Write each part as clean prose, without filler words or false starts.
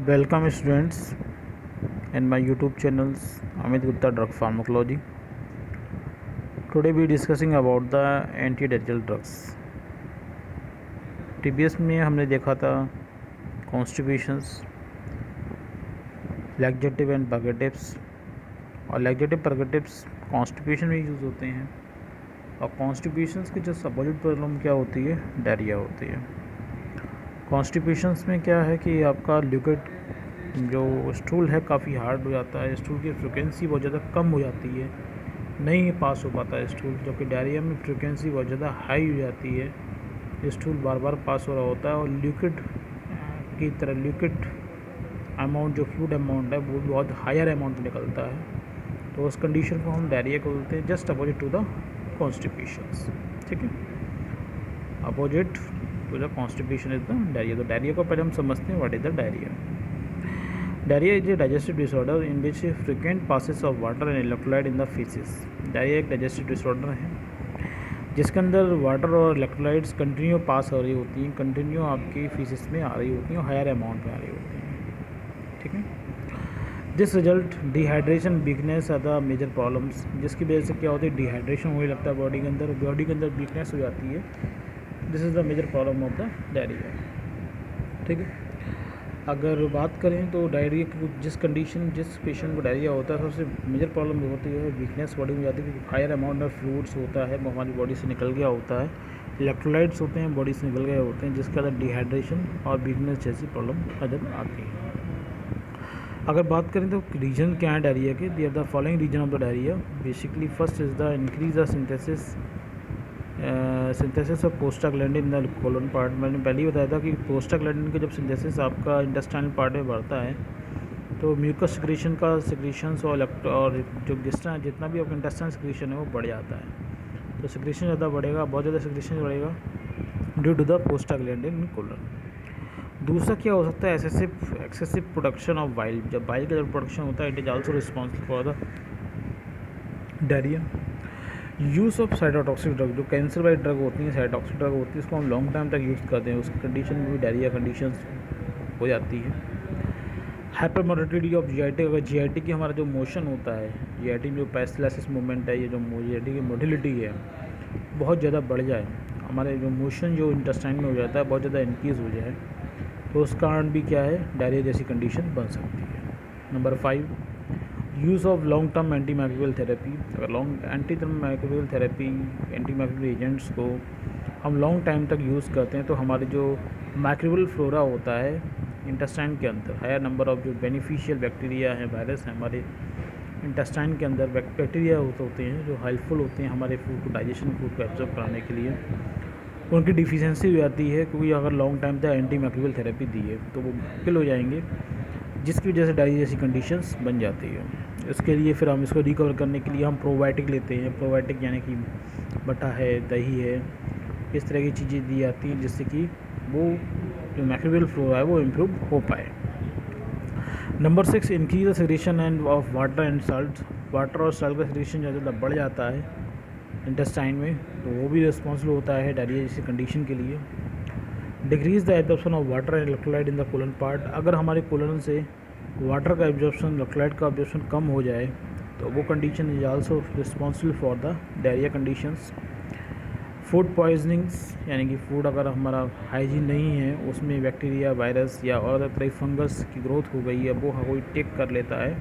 Welcome students in my YouTube channels Amit Gupta Drug Pharmacology. Today we discussing about the antidiarrheal drugs. Previous में हमने देखा था कॉन्स्टिपेशंस, laxative and purgatives, और laxative purgatives constipation में use होते हैं, और कॉन्स्टिपेशंस की जो अपोजिट प्रॉब्लम क्या होती है, डायरिया होती है। कॉन्स्टिपेशंस में क्या है कि आपका लिक्विड जो स्टूल है काफ़ी हार्ड हो जाता है, स्टूल की फ्रिक्वेंसी बहुत ज़्यादा कम हो जाती है, नहीं पास हो पाता है स्टूल, जबकि डायरिया में फ्रिक्वेंसी बहुत ज़्यादा हाई हो जाती है, स्टूल बार बार पास हो रहा होता है, और लिक्विड की तरह लिक्विड अमाउंट जो फ्लूइड अमाउंट है वो बहुत हायर अमाउंट निकलता है। तो उस कंडीशन को हम डायरिया को बोलते हैं, just opposite to the constipations. ठीक है, opposite to the constipation is the diarrhoea. तो डायरिया को पहले हम समझते हैं, what is the diarrhoea. Diarrhoea is a digestive disorder in which frequent passes of water and electrolyte in the faeces. Diarrhoea एक digestive disorder है जिसके अंदर वाटर और इलेक्ट्रोलाइट्स कंटिन्यू पास हो रही होती हैं, कंटिन्यू आपकी फीसेस में आ रही होती हैं, हायर अमाउंट में आ रही होती हैं। ठीक है, this result dehydration, weakness are the major problems, जिसकी वजह से क्या होती है, डिहाइड्रेशन होने लगता है बॉडी के अंदर वीकनेस हो जाती है। This is the major problem of the diarrhoea. ठीक है, अगर बात करें तो डायरिया की जिस पेशेंट को डायरिया होता है, सबसे मेजर प्रॉब्लम जो होती है वीकनेस बॉडी में जाती है, क्योंकि हायर अमाउंट ऑफ फ्लूइड्स होता है वो हमारी बॉडी से निकल गया होता है, इलेक्ट्रोलाइट्स होते हैं बॉडी से निकल गए होते हैं, जिसके अंदर डिहाइड्रेशन और वीकनेस जैसी प्रॉब्लम नजर आती है। अगर बात करें तो रीजन क्या है डायरिया के, they are the following reason of the diarrhoea. Basically first is the increase the synthesis of prostaglandin in the colon part. मैंने पहले ही बताया था कि प्रोस्टाग्लैंडिन का जब सिंथेसिस आपका इंटेस्टाइनल पार्ट में बढ़ता है तो म्यूकस सिक्रीशन का सिक्रीशंस और जो जितना भी आपका इंटेस्टाइनल सिक्रीशन है वो बढ़ जाता है। तो सिक्रीशन ज़्यादा बढ़ेगा, बहुत ज़्यादा सिक्रीशन बढ़ेगा due to the prostaglandin in colon. दूसरा क्या हो सकता है, एक्सेसिव प्रोडक्शन ऑफ बाइल। जब बाइल का जब प्रोडक्शन होता है, it is also responsible for the diarrhoea. Use of cytotoxic drug, जो कैंसर वाली ड्रग होती हैं, साइटोटॉक्सिक ड्रग होती है, उसको हम लॉन्ग टाइम तक यूज़ करते हैं, उसकी कंडीशन में भी डायरिया कंडीशन हो जाती है। हाइपरमोटिलिटी ऑफ जीआईटी, अगर जीआईटी की हमारा जो मोशन होता है, जीआईटी में जो पैरालिसिस मूवमेंट है, ये जो जीआईटी की मोटिलिटी है बहुत ज़्यादा बढ़ जाए, हमारे जो मोशन जो इंटेस्टाइन में हो जाता है बहुत ज़्यादा इंक्रीज़ हो जाए, तो उस कारण भी क्या है, डायरिया जैसी कंडीशन बन सकती है। Number 5, use of long term anti microbial therapy. अगर एंटी माइक्रोबियल एजेंट्स को हम लॉन्ग टाइम तक यूज़ करते हैं तो हमारे जो माइक्रोबियल फ्लोरा होता है इंटेस्टाइन के अंदर, हायर नंबर ऑफ जो बेनिफिशियल बैक्टीरिया हैं, वायरस हैं हमारे इंटेस्टाइन के अंदर, बैक्टीरिया होते हैं जो हेल्पफुल होते हैं हमारे फूड को डाइजेशन, फूड को एब्जॉर्ब कराने के लिए, उनकी डिफिशियंसी हो जाती है, क्योंकि अगर लॉन्ग टाइम तक एंटी माइक्रोबियल थेरेपी दी है तो वो किल हो जाएंगे, जिसकी वजह से डायरिया जैसी कंडीशंस बन जाती है। इसके लिए फिर हम इसको रिकवर करने के लिए हम प्रोबायोटिक लेते हैं। प्रोबायोटिक यानी कि बटा है, दही है, इस तरह की चीज़ें दी जाती हैं जिससे कि वो जो माइक्रोबियल फ्लो है वो इम्प्रूव हो पाए। Number 6, increase the secretion end of water and salt. Water और साल्ट का सेक्रेशन ज़्यादा बढ़ जाता है इंटेस्टाइन में, तो वो भी रिस्पॉन्सिबल होता है डायरिया जैसी कंडीशन के लिए। Decrease the absorption of water and electrolyte in the colon part. अगर हमारे कोलन से वाटर का एब्जॉर्प्शन, इलेक्ट्रोलाइट का एब्जॉर्प्शन कम हो जाए तो वो condition is also responsible for the diarrhoea conditions. Food poisonings, यानी कि फूड अगर हमारा हाइजीन नहीं है, उसमें बैक्टीरिया, वायरस या और तरह फंगस की ग्रोथ हो गई है, वो कोई टेक कर लेता है,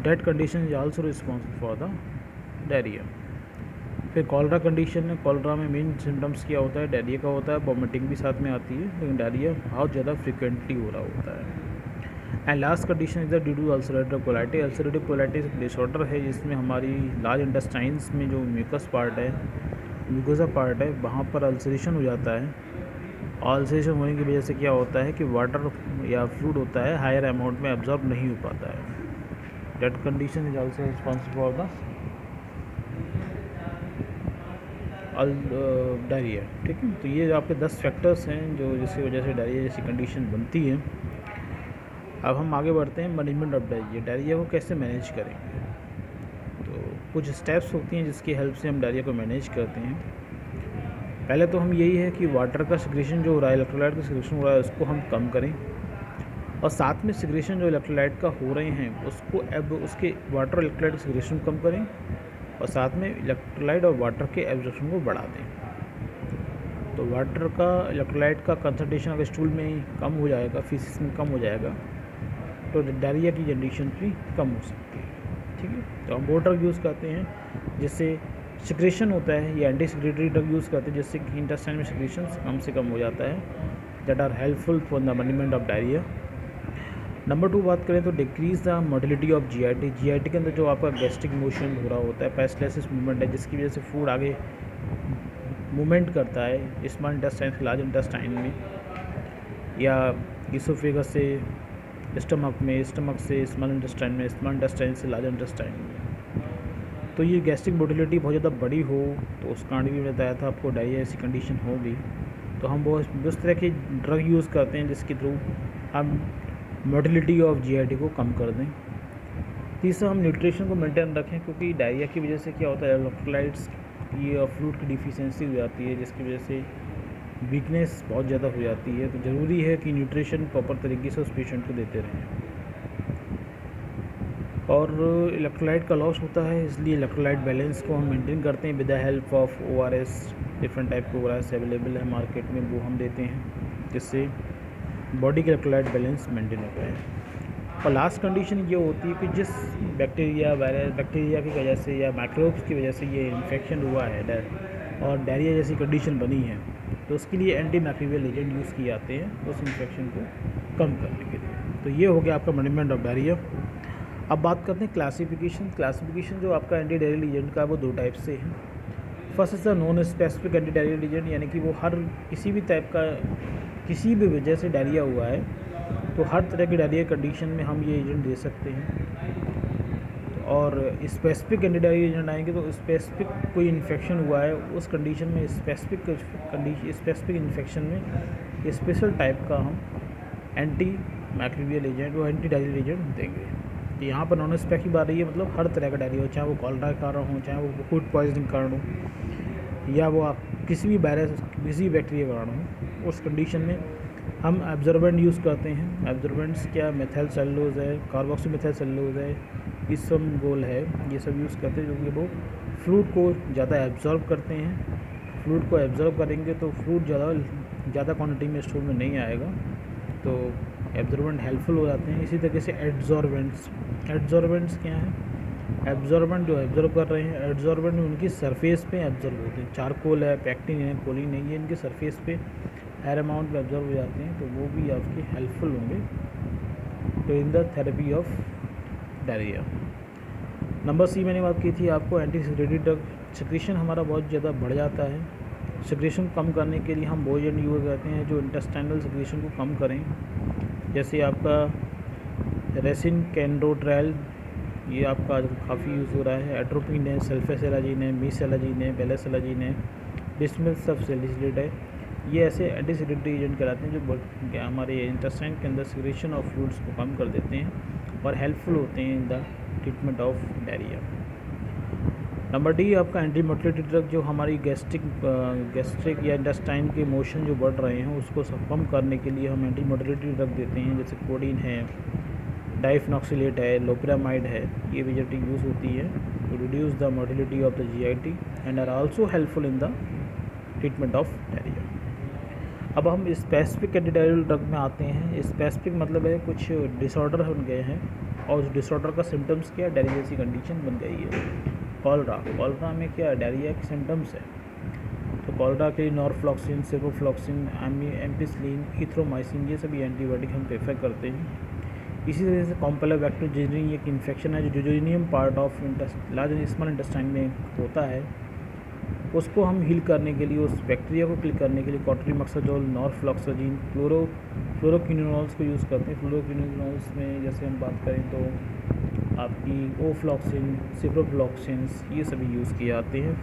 that condition is also responsible for the diarrhoea. फिर कॉलरा कंडीशन है। कॉलरा में मेन सिम्टम्स क्या होता है, डायरिया का होता है, वॉमिटिंग भी साथ में आती है, लेकिन डायरिया बहुत ज़्यादा फ्रिक्वेंटली हो रहा होता है। And last condition is the due to ulcerative colitis. Ulcerative colitis एक डिसऑर्डर है जिसमें हमारी लार्ज इंटेस्टाइन्स में जो म्यूकस पार्ट है, म्यूकोसा पार्ट है, वहाँ पर अल्सरेशन हो जाता है, और अल्सरेशन होने की वजह से क्या होता है कि वाटर या फ्लूइड होता है हायर अमाउंट में एब्जॉर्ब नहीं हो पाता है। That condition is also responsible for the diarrhoea. ठीक है, तो ये आपके 10 फैक्टर्स हैं जो जिसकी वजह से डायरिया जैसी कंडीशन बनती है। अब हम आगे बढ़ते हैं, मैनेजमेंट ऑफ डायरिया। डायरिया को कैसे मैनेज करेंगे, तो कुछ स्टेप्स होती हैं जिसकी हेल्प से हम डायरिया को मैनेज करते हैं। पहले तो हम यही है कि वाटर का सिक्रेशन जो हो रहा है, इलेक्ट्रोलाइट का सिक्रेशन हो रहा है, उसको हम कम करें। और साथ में सिग्रेशन जो इलेक्ट्रोलाइट का हो रहे हैं उसको अब उसके वाटर इलेक्ट्रोलाइट सिग्रेशन कम करें और साथ में इलेक्ट्रोलाइट और वाटर के एब्जॉर्प्शन को बढ़ा दें। तो वाटर का इलेक्ट्रोलाइट का कंसंट्रेशन अगर स्टूल में कम हो जाएगा, फीसिस में कम हो जाएगा, तो डायरिया की जनरेशन भी कम हो सकती है। ठीक है, तो हम वो ड्रग यूज़ करते हैं जिससे सिक्रेशन होता है, या एंटी सिक्रेटरी ड्रग यूज़ करते हैं जिससे कि इंटेस्टाइन में सिक्रेशन कम से कम हो जाता है, that are helpful for the management of diarrhoea. Number 2 बात करें तो decrease the motility of GIT. GIT के अंदर जो आपका गैस्ट्रिक मोशन हो रहा होता है, पैरालिसिस मूवमेंट है, जिसकी वजह से फूड आगे मूवमेंट करता है स्मॉल इंटेस्टाइन से लार्ज इंटेस्टाइन में, या इसोफेगस से स्टमक में, स्टमक से स्मॉल इंटेस्टाइन में, स्मॉल इंटेस्टाइन से लार्ज इंटेस्टाइन में। तो ये गैस्ट्रिक मोटिलिटी बहुत ज़्यादा बड़ी हो तो उस कारण भी बताया था आपको डायरिया ऐसी कंडीशन होगी, तो हम वो उस तरह की ड्रग यूज़ करते हैं जिसके थ्रू हम मोटिलिटी ऑफ जीआईटी को कम कर दें। तीसरा, हम न्यूट्रिशन को मेंटेन रखें, क्योंकि डायरिया की वजह से क्या होता है, इलेक्ट्रोलाइट्स की और फ्लूइड की डिफिशियंसी हो जाती है, जिसकी वजह से वीकनेस बहुत ज़्यादा हो जाती है। तो ज़रूरी है कि न्यूट्रिशन प्रॉपर तरीके से उस पेशेंट को देते रहें। और इलेक्ट्रोलाइट का लॉस होता है, इसलिए इलेक्ट्रोलाइट बैलेंस को हम मेंटेन करते हैं with the help of ORS। Different type के ORS अवेलेबल है मार्केट में, वो हम देते हैं जिससे बॉडी का इलेक्ट्रोलाइट बैलेंस मेंटेन होता है। और लास्ट कंडीशन ये होती है कि जिस बैक्टीरिया, वायरस, बैक्टीरिया की वजह से या माइक्रोब्स की वजह से ये इन्फेक्शन हुआ है और डायरिया जैसी कंडीशन बनी है, तो उसके लिए एंटी बैक्टीरियल एजेंट यूज़ किए जाते हैं उस इन्फेक्शन को कम करने के लिए। तो ये हो गया आपका मैनेजमेंट ऑफ डायरिया। अब बात करते हैं क्लासिफिकेशन जो आपका एंटी डायरियल एजेंट का वो 2 टाइप से है। First is the non specific anti diarrhoeal agent, यानी कि वो हर किसी भी टाइप का, किसी भी वजह से डायरिया हुआ है तो हर तरह की डायरिया कंडीशन में हम ये एजेंट दे सकते हैं। और स्पेसिफिक एंटी डायरिया एजेंट आएंगे तो स्पेसिफिक कोई इन्फेक्शन हुआ है उस कंडीशन में, स्पेसिफिक इन्फेक्शन में स्पेशल टाइप का हम एंटी बैक्टीरियल एजेंट, वो एंटी डायरियल एजेंट देंगे। तो यहाँ पर नॉन स्पेसिफिक की बात रही है, मतलब हर तरह का डायरिया हो, चाहे वो कॉलरा के कारण हो, चाहे वो फूड पॉइजनिंग के कारण हो, या वो किसी भी वायरस, किसी भी बैक्टीरिया के कारण हो, उस कंडीशन में हम एब्जॉर्बेंट यूज़ करते हैं। एब्जॉर्बेंट्स क्या, मेथिल सेलुलोज है, कार्बोक्सीमेथिल सेलुलोज है, इसबगोल है, ये सब यूज़ करते हैं, जो कि वो फ्लूइड को ज़्यादा एब्जॉर्ब करते हैं। फ्लूइड को एब्जॉर्ब करेंगे तो फ्लूइड ज़्यादा क्वांटिटी में स्टूल में नहीं आएगा, तो एब्जॉर्बेंट हेल्पफुल हो जाते हैं। इसी तरीके से एड्जॉर्बेंट्स क्या हैं, एब्जॉर्बेंट जो एब्जॉर्ब कर रहे हैं, एब्जॉर्बेंट उनकी सरफेस पे एब्जॉर्ब होते हैं। चारकोल है, पैक्टिन है, कोलिन है, ये इनके सरफेस पे हायर अमाउंट में एब्जॉर्ब हो जाते हैं, तो वो भी आपके हेल्पफुल होंगे तो in the therapy of diarrhoea. Number C मैंने बात की थी आपको, एंटी सिक्रेटरी ड्रग। सिक्रेशन हमारा बहुत ज़्यादा बढ़ जाता है, सिक्रेशन कम करने के लिए हम वो एजेंट यूज़ करते हैं जो इंटेस्टाइनल सिक्रेशन को कम करें, जैसे आपका रेसिन कैंड्रोट्रायल, ये आपका काफ़ी यूज़ हो रहा है। एट्रोपिन है, सल्फेसेलाजिन है, मीसेलाजिन है, बेलेसेलाजिन है, डिस्मिल सब्सैलिसिलेट है, ये ऐसे एंटी सिक्रेटरी एजेंट कहलाते हैं जो हमारे इंटेस्टाइन के अंदर सिक्रेशन ऑफ फ्लूइड्स को कम कर देते हैं और हेल्पफुल होते हैं इन the treatment of diarrhoea. Number D आपका एंटी मोटिलिटी ड्रग, जो हमारी गैस्ट्रिक या इंटेस्टाइन के मोशन जो बढ़ रहे हैं उसको कम करने के लिए हम एंटी मोटिलिटी ड्रग देते हैं, जैसे कोडीन है, डाइफेनॉक्सिलेट है, लोपेरामाइड है, ये एजेंट यूज़ होती है to reduce the motility of the GIT and are also helpful in the treatment of diarrhoea. अब हम स्पेसिफिक एंटी डायरियल ड्रग में आते हैं। स्पेसिफिक मतलब है कुछ डिसऑर्डर बन गए हैं और उस डिसऑर्डर का सिम्टम्स क्या है, डायरिया जैसी कंडीशन बन गई है। कॉलरा में क्या डायरिया के सिम्टम्स है, तो कॉलरा के लिए नॉरफ्लॉक्सिन, सेफोफ्लॉक्सिन, एम्पिसिलिन, इथ्रोमाइसिन, ये सभी एंटीबायोटिक हम प्रेफर करते हैं। इसी तरह से कॉम्पेलोबैक्टर जिजनी एक इन्फेक्शन है जो jejunum part of large small intestine में होता है, उसको हम हील करने के लिए, उस बैक्टीरिया को किल करने के लिए कॉट्रीमक्साजोल, नॉरफ्लॉक्साजिन, फ्लोरोक्विनोल्स को यूज़ करते हैं। फ्लोरोक्विनोल्स में जैसे हम बात करें तो आपकी ओफ्लॉक्सिन, सिप्रोफ्लॉक्सिन्स, ये सभी यूज़ किए जाते हैं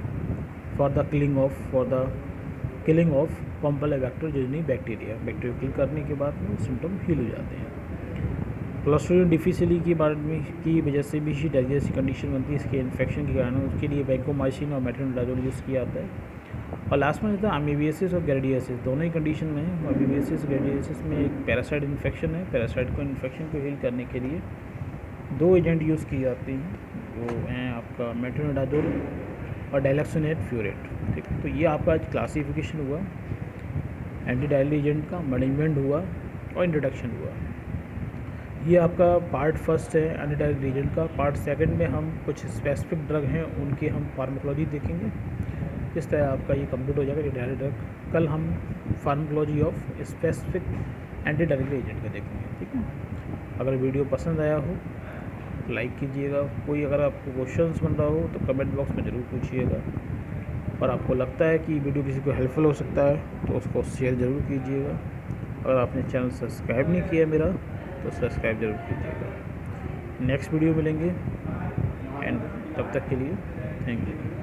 for the killing of Campylobacter jejuni bacteria kill करने के बाद में सिम्टम हील हो जाते हैं। क्लोस्ट्रिडियम डिफिसिली की वजह से भी डायरिया जैसी कंडीशन बनती है, इसके इन्फेक्शन के कारण, उसके लिए वैंकोमाइसिन और मेट्रोनिडाजोल यूज़ किया जाता है। और लास्ट में था अमीबियासिस और ग्रेडियासिस, दोनों ही कंडीशन में है। अमीबियासिस ग्रेडियासिस में एक पैरासाइट इन्फेक्शन है। पैरासाइट को इन्फेक्शन को हील करने के लिए 2 एजेंट यूज़ किए जाते हैं, वो हैं आपका मेट्रोनिडाजोल और डाइलैक्सोनेट फ्यूरेट। ठीक है, तो ये आपका आज क्लासिफिकेशन हुआ एंटी डायरियल एजेंट का, मैनेजमेंट हुआ और इंट्रोडक्शन हुआ। ये आपका पार्ट फर्स्ट है एंटी डायरियल एजेंट का। पार्ट सेकंड में हम कुछ स्पेसिफिक ड्रग हैं उनकी हम फार्माकोलॉजी देखेंगे। इस तरह आपका ये कंप्लीट हो जाएगा डायरियल ड्रग। कल हम pharmacology of specific anti diarrhoeal agent का देखेंगे। ठीक है, अगर वीडियो पसंद आया हो लाइक कीजिएगा। कोई अगर आपको क्वेश्चंस बन रहा हो तो कमेंट बॉक्स में ज़रूर पूछिएगा, और आपको लगता है कि वीडियो किसी को हेल्पफुल हो सकता है तो उसको शेयर ज़रूर कीजिएगा। अगर आपने चैनल सब्सक्राइब नहीं किया मेरा तो सब्सक्राइब ज़रूर कीजिएगा। नेक्स्ट वीडियो मिलेंगे, एंड तब तक के लिए थैंक यू।